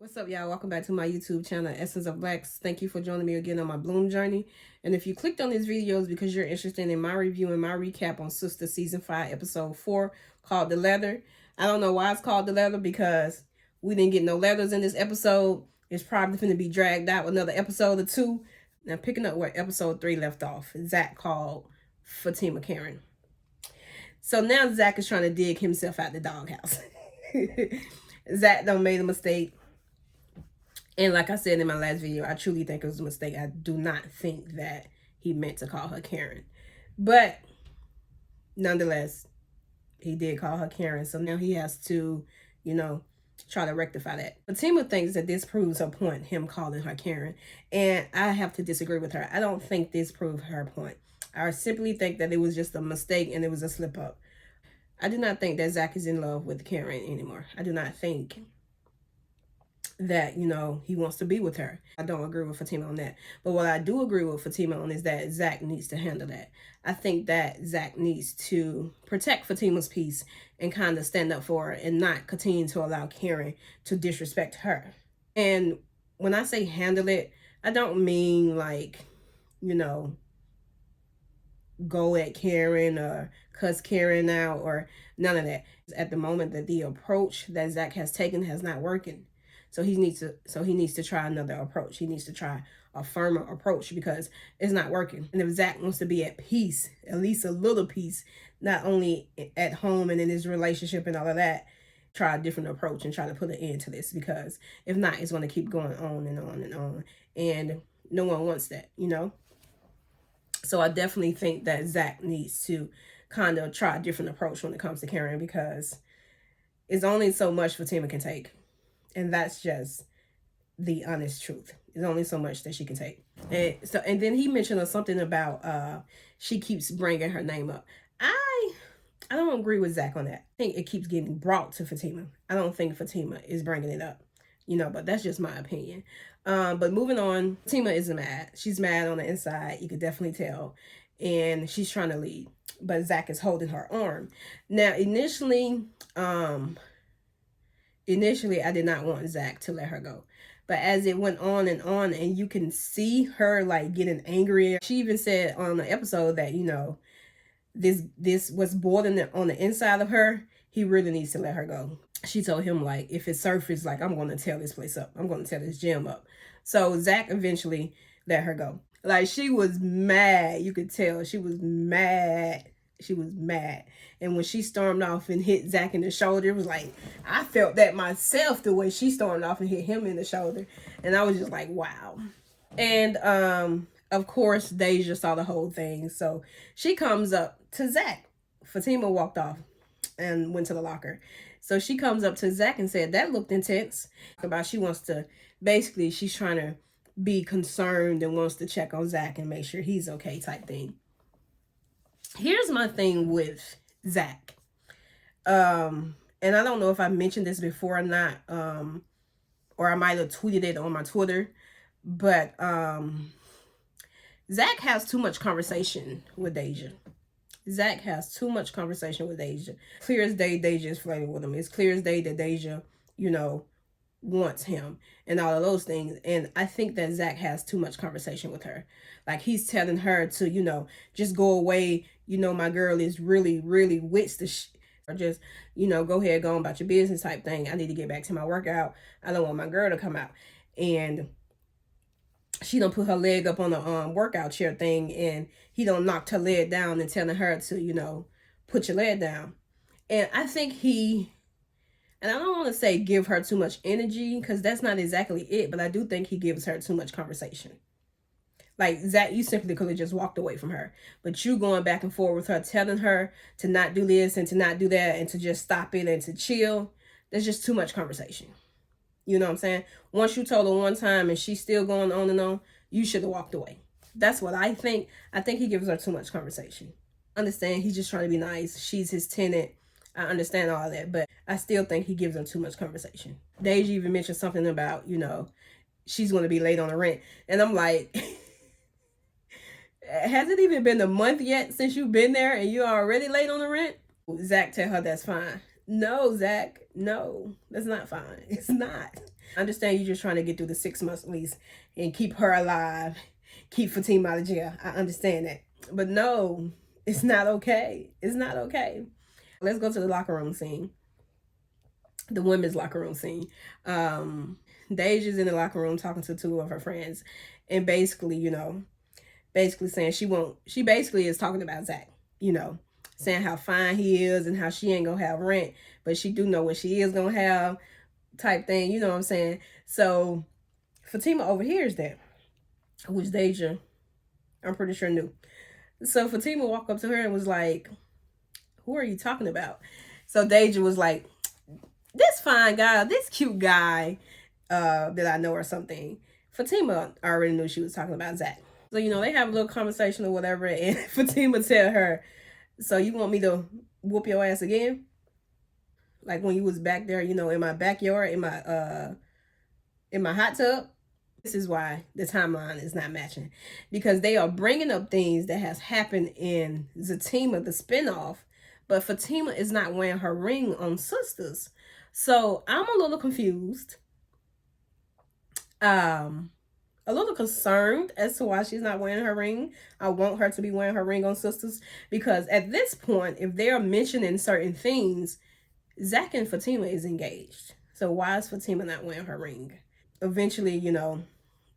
What's up, y'all? Welcome back to my YouTube channel, Essence of Blacks. Thank you for joining me again on my Bloom journey. And if you clicked on this video, it's because you're interested in my review and my recap on Sistas Season 5, Episode 4, called The Leather. I don't know why it's called The Leather, because we didn't get no leathers in this episode. It's probably going to be dragged out another episode or two. Now, picking up where Episode 3 left off, Zach called Fatima Karen. So now Zach is trying to dig himself out the doghouse. Zach done made a mistake. And like I said in my last video, I truly think it was a mistake. I do not think that he meant to call her Karen. But nonetheless, he did call her Karen. So now he has to, try to rectify that. Fatima thinks that this proves her point, him calling her Karen. And I have to disagree with her. I don't think this proved her point. I simply think that it was just a mistake and it was a slip up. I do not think that Zach is in love with Karen anymore. I do not think that, he wants to be with her. I don't agree with Fatima on that. But what I do agree with Fatima on is that Zach needs to handle that. I think that Zach needs to protect Fatima's peace and kind of stand up for her and not continue to allow Karen to disrespect her. And when I say handle it, I don't mean like, go at Karen or cuss Karen out or none of that. At the moment that the approach that Zach has taken has not working. So he needs to try another approach. He needs to try a firmer approach because it's not working. And if Zach wants to be at peace, at least a little peace, not only at home and in his relationship and all of that, try a different approach and try to put an end to this, because if not, it's going to keep going on and on and on. And no one wants that, So I definitely think that Zach needs to kind of try a different approach when it comes to Karen, because it's only so much Fatima can take. And that's just the honest truth. There's only so much that she can take. And then he mentioned something about she keeps bringing her name up. I don't agree with Zach on that. I think it keeps getting brought to Fatima. I don't think Fatima is bringing it up, but that's just my opinion. But moving on, Fatima isn't mad. She's mad on the inside. You could definitely tell. And she's trying to leave, but Zach is holding her arm. Now, initially, I did not want Zach to let her go. But as it went on and you can see her like getting angry. She even said on the episode that, this was boiling on the inside of her. He really needs to let her go. She told him, like, if it surfaces, like, I'm going to tear this place up. I'm going to tear this gym up. So Zach eventually let her go. Like, she was mad. You could tell she was mad. She was mad. And when she stormed off and hit Zach in the shoulder, it was like, I felt that myself, the way she stormed off and hit him in the shoulder. And I was just like, wow. And of course, Deja saw the whole thing. So she comes up to Zach. Fatima walked off and went to the locker. So she comes up to Zach and said, that looked intense. About she wants to, basically, she's trying to be concerned and wants to check on Zach and make sure he's okay type thing. Here's my thing with Zach. And I don't know if I mentioned this before or not, or I might have tweeted it on my Twitter, but Zach has too much conversation with Deja. Zach has too much conversation with Deja. Clear as day, Deja is flirting with him. It's clear as day that Deja, wants him and all of those things. And I think that Zach has too much conversation with her. Like, he's telling her to, just go away. My girl is really, really with the or just, go ahead, go on about your business type thing. I need to get back to my workout. I don't want my girl to come out. And she don't put her leg up on the workout chair thing, and he don't knocked her leg down and telling her to, put your leg down. And I think and I don't want to say give her too much energy, because that's not exactly it, but I do think he gives her too much conversation. Like, Zach, you simply could have just walked away from her. But you going back and forth with her, telling her to not do this and to not do that and to just stop it and to chill. There's just too much conversation. You know what I'm saying? Once you told her one time and she's still going on and on, you should have walked away. That's what I think. I think he gives her too much conversation. Understand, he's just trying to be nice. She's his tenant. I understand all that, but I still think he gives her too much conversation. Deja even mentioned something about, she's going to be late on the rent. And I'm like, has it even been a month yet since you've been there and you're already late on the rent? Zach tell her that's fine. No, Zach, no, that's not fine. It's not. I understand you just trying to get through the 6 months at least and keep her alive, keep Fatima out of jail. I understand that. But no, it's not okay. It's not okay. Let's go to the locker room scene. The women's locker room scene. Deja's in the locker room talking to two of her friends and basically, basically saying she basically is talking about Zach, saying how fine he is and how she ain't gonna have rent, but she do know what she is gonna have type thing, you know what I'm saying? So Fatima overhears that, which Deja, I'm pretty sure knew. So Fatima walked up to her and was like, who are you talking about? So Deja was like, this fine guy, this cute guy that I know or something. Fatima already knew she was talking about Zach. So, they have a little conversation or whatever, and Fatima tell her, so you want me to whoop your ass again? Like when you was back there, in my backyard, in my hot tub. This is why the timeline is not matching. Because they are bringing up things that has happened in Zatima, the spinoff, but Fatima is not wearing her ring on Sistas. So I'm a little confused. A little concerned as to why she's not wearing her ring. I want her to be wearing her ring on Sistas because at this point, if they're mentioning certain things, Zach and Fatima is engaged. So why is Fatima not wearing her ring? Eventually,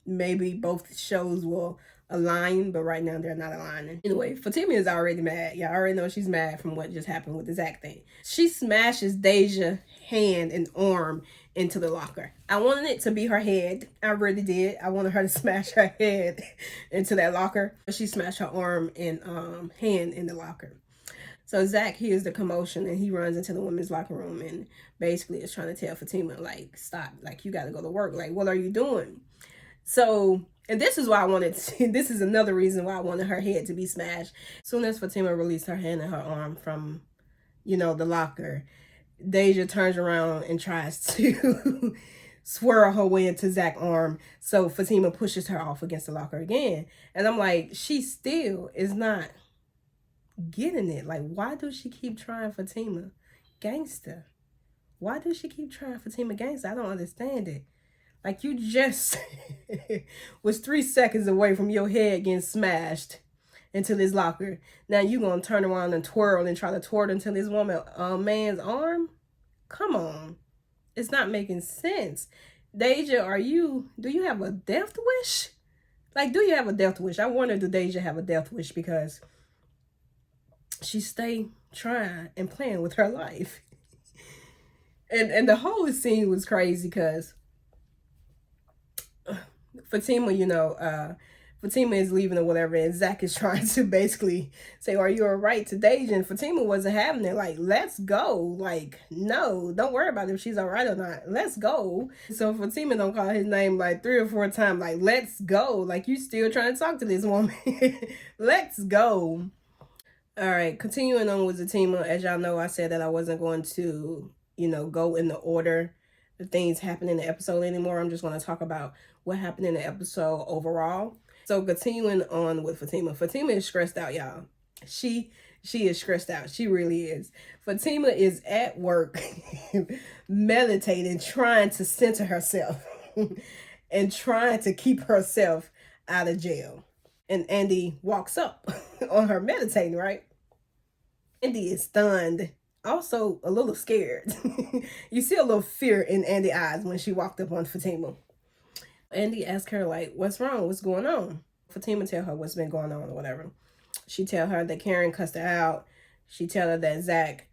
maybe both shows will align, but right now they're not aligning. Anyway, Fatima is already mad. Y'all already know she's mad from what just happened with the Zach thing. She smashes Deja's hand and arm into the locker. I wanted it to be her head. I really did. I wanted her to smash her head into that locker. She smashed her arm and hand in the locker. So Zach hears the commotion and he runs into the women's locker room and basically is trying to tell Fatima, like, stop. Like, you got to go to work. Like, what are you doing? So, and this is why I wanted to, this is another reason why I wanted her head to be smashed. As soon as Fatima released her hand and her arm from, the locker, Deja turns around and tries to swirl her way into Zach's arm. So Fatima pushes her off against the locker again. And I'm like, she still is not getting it. Like, why does she keep trying Fatima gangster? Why does she keep trying Fatima gangster? I don't understand it. Like, you just was 3 seconds away from your head getting smashed into this locker. Now you gonna turn around and twirl and try to twirl into this man's arm? Come on. It's not making sense. Deja, do you have a death wish? Like, do you have a death wish? I wonder, do Deja have a death wish? Because she stay trying and playing with her life. And the whole scene was crazy because Fatima, Fatima is leaving or whatever, and Zach is trying to basically say, are you all right to Deja? And Fatima wasn't having it. Like, let's go. Like, no, don't worry about if she's all right or not. Let's go. So Fatima don't call his name like 3 or 4 times. Like, let's go. Like, you still trying to talk to this woman. Let's go. All right, continuing on with Zatima. As y'all know, I said that I wasn't going to, go in the order the things happen in the episode anymore. I'm just going to talk about what happened in the episode overall. So continuing on with Fatima. Fatima is stressed out, y'all. She is stressed out. She really is. Fatima is at work meditating, trying to center herself and trying to keep herself out of jail. And Andy walks up on her meditating, right? Andy is stunned, also a little scared. You see a little fear in Andy's eyes when she walked up on Fatima. Andy asked her, like, what's wrong? What's going on? Fatima tell her what's been going on or whatever. She tell her that Karen cussed her out. She tell her that Zach,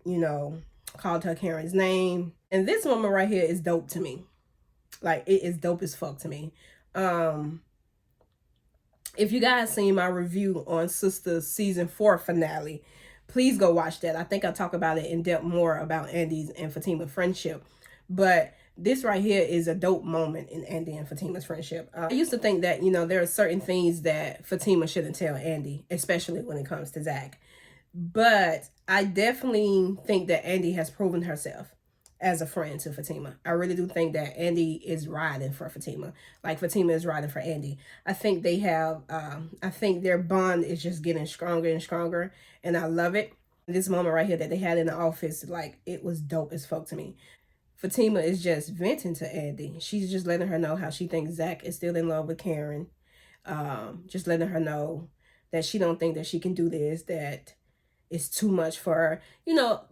called her Karen's name. And this moment right here is dope to me. Like, it is dope as fuck to me. If you guys seen my review on Sistas season 4 finale, please go watch that. I think I talk about it in depth more about Andy's and Fatima's friendship. But this right here is a dope moment in Andy and Fatima's friendship. I used to think that, there are certain things that Fatima shouldn't tell Andy, especially when it comes to Zach. But I definitely think that Andy has proven herself as a friend to Fatima. I really do think that Andy is riding for Fatima, like Fatima is riding for Andy. I think they have, I think their bond is just getting stronger and stronger, and I love it. This moment right here that they had in the office, like, it was dope as fuck to me. Fatima is just venting to Andy. She's just letting her know how she thinks Zach is still in love with Karen. Just letting her know that she don't think that she can do this, that it's too much for her,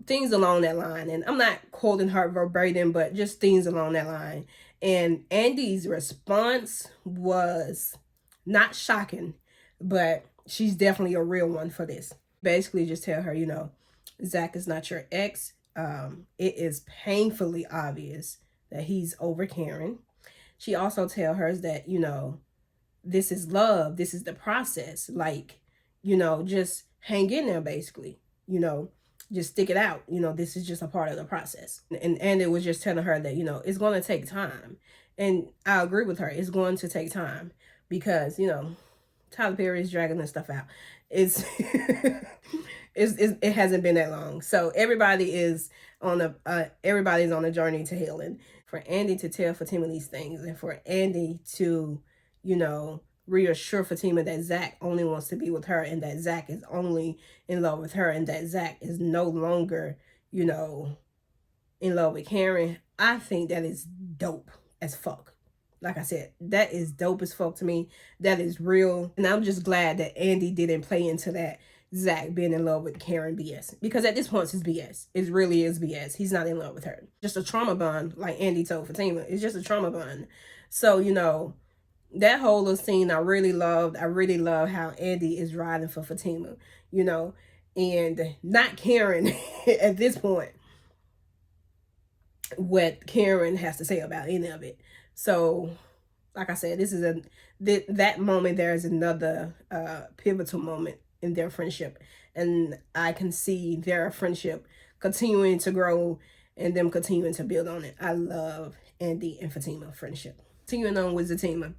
things along that line. And I'm not quoting her verbatim, but just things along that line. And Andy's response was not shocking, but she's definitely a real one for this. Basically just tell her, Zach is not your ex. It is painfully obvious that he's over Karen. She also tell her that, this is love. This is the process. Like, just hang in there, basically. Just stick it out. This is just a part of the process. And it was just telling her that, it's going to take time. And I agree with her. It's going to take time because, Tyler Perry is dragging this stuff out. It hasn't been that long. So everybody's on a journey to healing. For Andy to tell Fatima these things, and for Andy to, reassure Fatima that Zach only wants to be with her, and that Zach is only in love with her, and that Zach is no longer, in love with Karen. I think that is dope as fuck. Like I said, that is dope as fuck to me. That is real. And I'm just glad that Andy didn't play into that Zach being in love with Karen BS. Because at this point, it's BS. It really is BS. He's not in love with her. Just a trauma bond, like Andy told Fatima. It's just a trauma bond. So, that whole little scene I really loved. I really love how Andy is riding for Fatima, and not Karen at this point, what Karen has to say about any of it. So, like I said, this is that moment. There is another pivotal moment in their friendship, and I can see their friendship continuing to grow and them continuing to build on it. I love Andy and Fatima friendship. Continuing on with Zatima,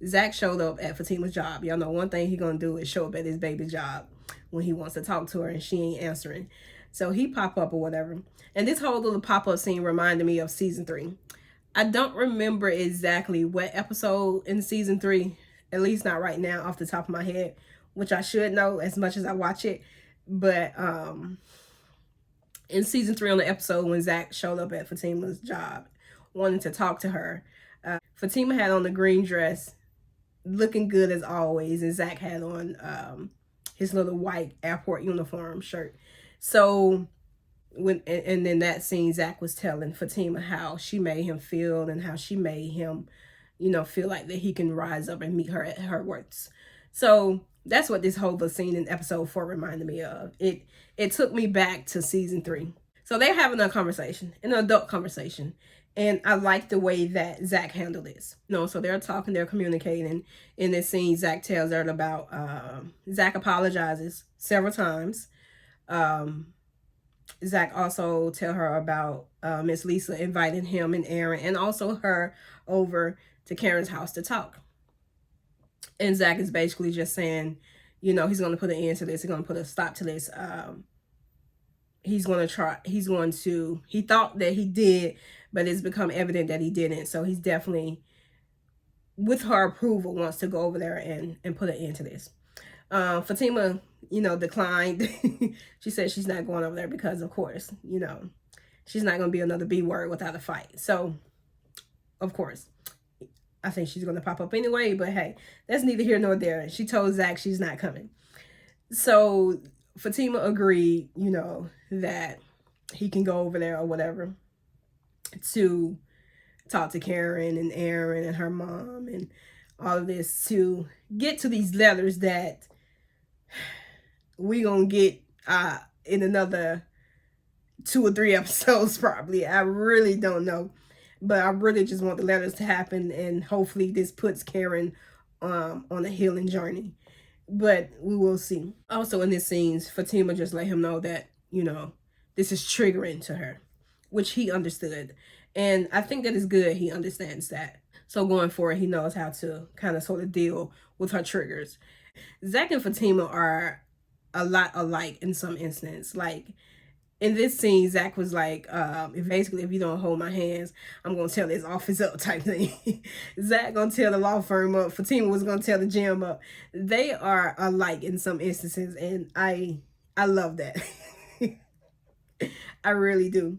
Zach showed up at Fatima's job. Y'all know one thing he gonna do is show up at his baby's job when he wants to talk to her and she ain't answering. So he pop up or whatever. And this whole little pop-up scene reminded me of season 3. I don't remember exactly what episode in season 3, at least not right now off the top of my head, which I should know as much as I watch it. But in season 3, on the episode when Zach showed up at Fatima's job, wanting to talk to her, Fatima had on the green dress, looking good as always, and Zach had on his little white airport uniform shirt. So when and in that scene, Zach was telling Fatima how she made him feel and how she made him, feel like that he can rise up and meet her at her worth. So that's what this whole scene in episode 4 reminded me of. It took me back to season 3. So they're having a conversation, an adult conversation. And I like the way that Zach handled this. So they're talking, they're communicating. In this scene, Zach tells her about, Zach apologizes several times. Zach also tell her about Miss Lisa inviting him and Aaron and also her over to Karen's house to talk. And Zach is basically just saying, he's going to put an end to this. He's going to put a stop to this. He thought that he did, but it's become evident that he didn't. So he's definitely, with her approval, wants to go over there and put an end to this. Fatima, declined. She said she's not going over there because, of course, she's not going to be another B word without a fight. So, of course, I think she's going to pop up anyway. But hey, that's neither here nor there. She told Zach she's not coming. So Fatima agreed, that he can go over there or whatever to talk to Karen and Aaron and her mom and all of this to get to these letters that we gonna get in another 2 or 3 episodes probably. I really don't know, but I really just want the letters to happen, and hopefully this puts Karen on a healing journey, but we will see. Also in this scene, Fatima just let him know that this is triggering to her, which he understood. And I think that is good. He understands that. So going forward, he knows how to kind of sort of deal with her triggers. Zach and Fatima are a lot alike in some instance. Like in this scene, Zach was like, if you don't hold my hands, I'm going to tell this office up type thing. Zach going to tell the law firm up. Fatima was going to tell the gym up. They are alike in some instances. And I love that. I really do.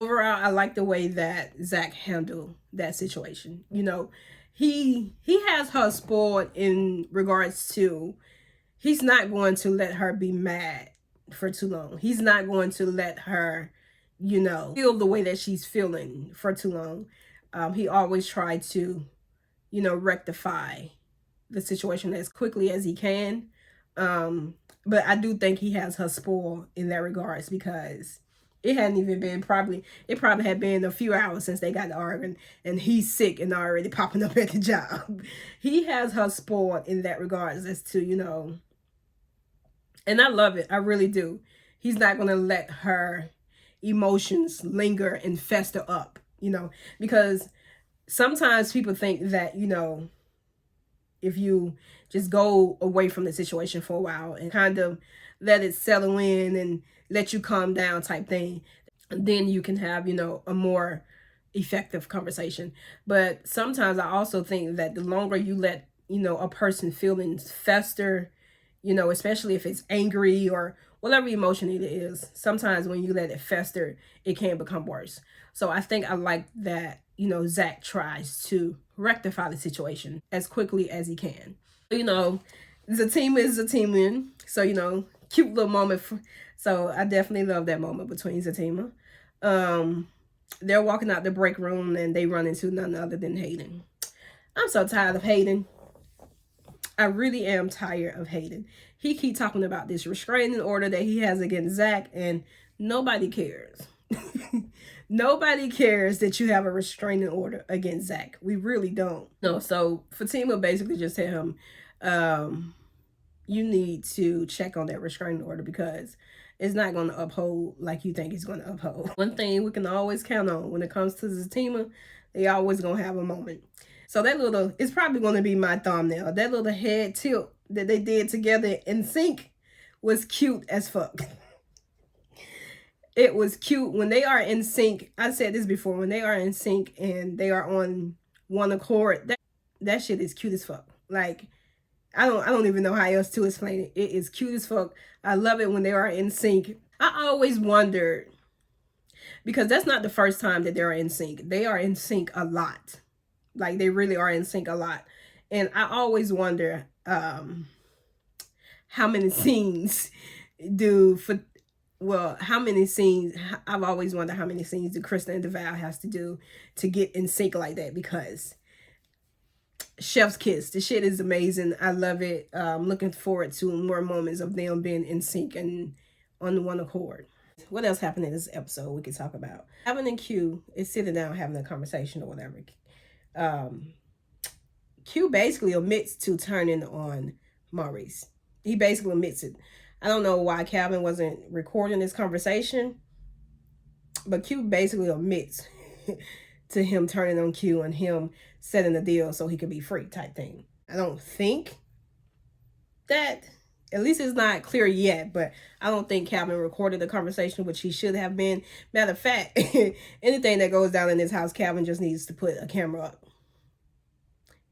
Overall, I like the way that Zach handled that situation. You know, he has her spoiled in regards to he's not going to let her be mad for too long. He's not going to let her, you know, feel the way that she's feeling for too long. He always tried to, you know, rectify the situation as quickly as he can. But I do think he has her spoiled in that regards because it hadn't even been it probably had been a few hours since they got to arguing and he's sick and already popping up at the job. He has her spoiled in that regards as to, you know, and I love it. I really do. He's not going to let her emotions linger and fester up, you know, because sometimes people think that, you know, if you just go away from the situation for a while and kind of let it settle in and let you calm down type thing, then you can have, you know, a more effective conversation. But sometimes I also think that the longer you let, you know, a person feelings fester, you know, especially if it's angry or whatever emotion it is, sometimes when you let it fester, it can become worse. So I think I like that, you know, Zach tries to rectify the situation as quickly as he can. You know, Zatima is Zatima, so, you know, cute little moment. So I definitely love that moment between Zatima. Um, they're walking out the break room and they run into none other than Hayden. I'm so tired of Hayden. I really am tired of Hayden. He keep talking about this restraining order that he has against Zach, and nobody cares. Nobody cares that you have a restraining order against Zach. We really don't. No, so Fatima basically just tell him, you need to check on that restraining order because it's not going to uphold like you think it's going to uphold. One thing we can always count on when it comes to Zatima, they always going to have a moment. So that little, it's probably going to be my thumbnail. That little head tilt that they did together in sync was cute as fuck. It was cute when they are in sync. I said this before, when they are in sync and they are on one accord, that shit is cute as fuck. Like, I don't even know how else to explain it. It is cute as fuck. I love it when they are in sync. I always wondered, because that's not the first time that they're in sync. They are in sync a lot. Like, they really are in sync a lot. And I always wonder how many scenes how many scenes, I've always wondered how many scenes do Krista and DeVal has to do to get in sync like that, because chef's kiss, the shit is amazing. I love it. Looking forward to more moments of them being in sync and on one accord. What else happened in this episode we could talk about? Having and Q is sitting down having a conversation or whatever. Q basically admits to turning on Maurice. He basically admits it. I don't know why Calvin wasn't recording this conversation, but Q basically admits to him turning on Q and him setting the deal so he could be free type thing. I don't think that, at least it's not clear yet, but I don't think Calvin recorded the conversation, which he should have been. Matter of fact, anything that goes down in this house, Calvin just needs to put a camera up.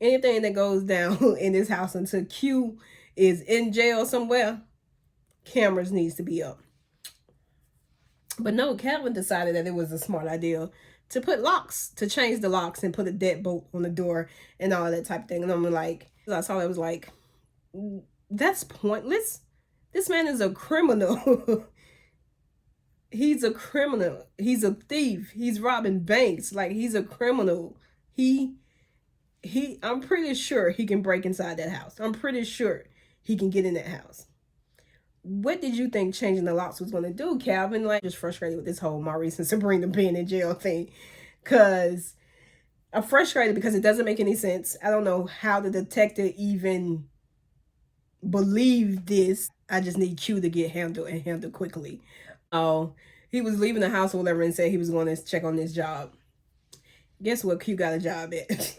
Anything that goes down in this house until Q is in jail somewhere, cameras needs to be up. But no, Calvin decided that it was a smart idea to put locks, to change the locks and put a deadbolt on the door and all that type of thing. And I'm like, I saw it was like, that's pointless. This man is a criminal. He's a criminal. He's a thief. He's robbing banks. Like, he's a criminal. I'm pretty sure he can break inside that house. I'm pretty sure he can get in that house. What did you think changing the locks was going to do, Calvin? Like, just frustrated with this whole Maurice and Sabrina being in jail thing. Because I'm frustrated because it doesn't make any sense. I don't know how the detective even believed this. I just need Q to get handled and handled quickly. Oh, he was leaving the house or whatever and said he was going to check on this job. Guess what Q got a job at?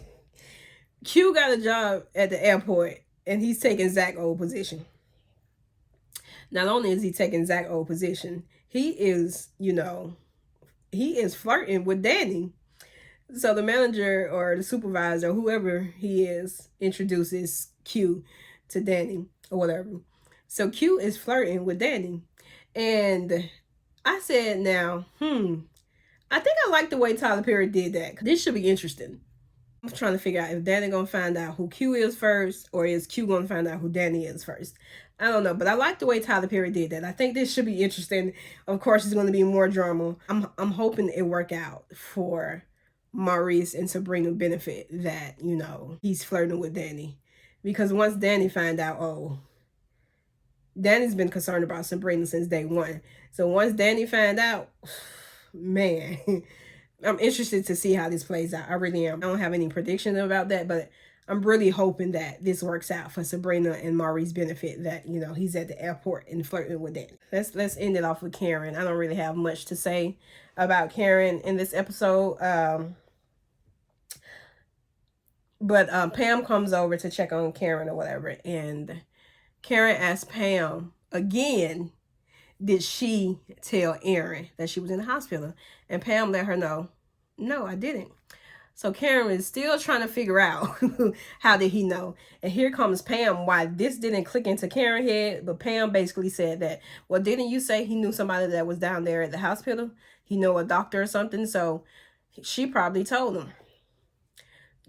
Q got a job at the airport and he's taking Zach's old position. Not only is he taking Zach's old position, he is, you know, he is flirting with Danny. So the manager or the supervisor, whoever he is, introduces Q to Danny or whatever. So Q is flirting with Danny. And I said, now, I think I like the way Tyler Perry did that. This should be interesting. I'm trying to figure out if Danny gonna find out who Q is first, or is Q gonna find out who Danny is first. I don't know, but I like the way Tyler Perry did that. I think this should be interesting. Of course, it's going to be more drama. I'm hoping it work out for Maurice and Sabrina benefit that, you know, he's flirting with Danny. Because once Danny find out, oh, Danny's been concerned about Sabrina since day one. So once Danny find out, man, I'm interested to see how this plays out. I really am. I don't have any prediction about that, but I'm really hoping that this works out for Sabrina and Maurice's benefit, that, you know, he's at the airport and flirting with Danny. Let's end it off with Karen. I don't really have much to say about Karen in this episode. But Pam comes over to check on Karen or whatever, and Karen asks Pam again, did she tell Aaron that she was in the hospital? And Pam let her know, no, I didn't. So Karen is still trying to figure out how did he know. And here comes Pam, why this didn't click into Karen's head, but Pam basically said that, well, didn't you say he knew somebody that was down there at the hospital? He knew a doctor or something, so she probably told him.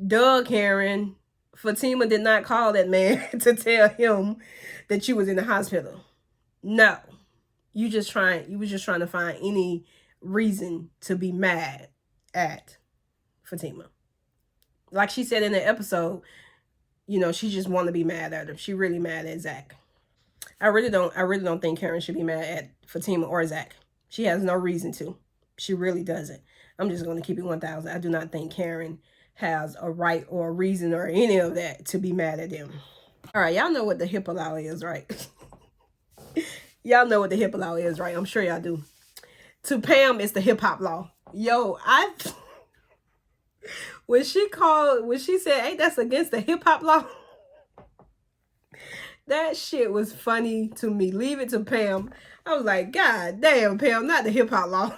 Duh, Karen. Fatima did not call that man to tell him that you was in the hospital. No. You was just trying to find any reason to be mad at Fatima. Like she said in the episode, you know, she just want to be mad at him. She really mad at Zach. I really don't think Karen should be mad at Fatima or Zach. She has no reason to. She really doesn't. I'm just going to keep it 1,000. I do not think Karen has a right or a reason or any of that to be mad at them. All right, y'all know what the HIPAA law is, right? Y'all know what the HIPAA law is, right? I'm sure y'all do. To Pam, it's the hip hop law. Yo, when she said, hey, that's against the hip hop law, that shit was funny to me. Leave it to Pam. I was like, God damn, Pam, not the hip hop law.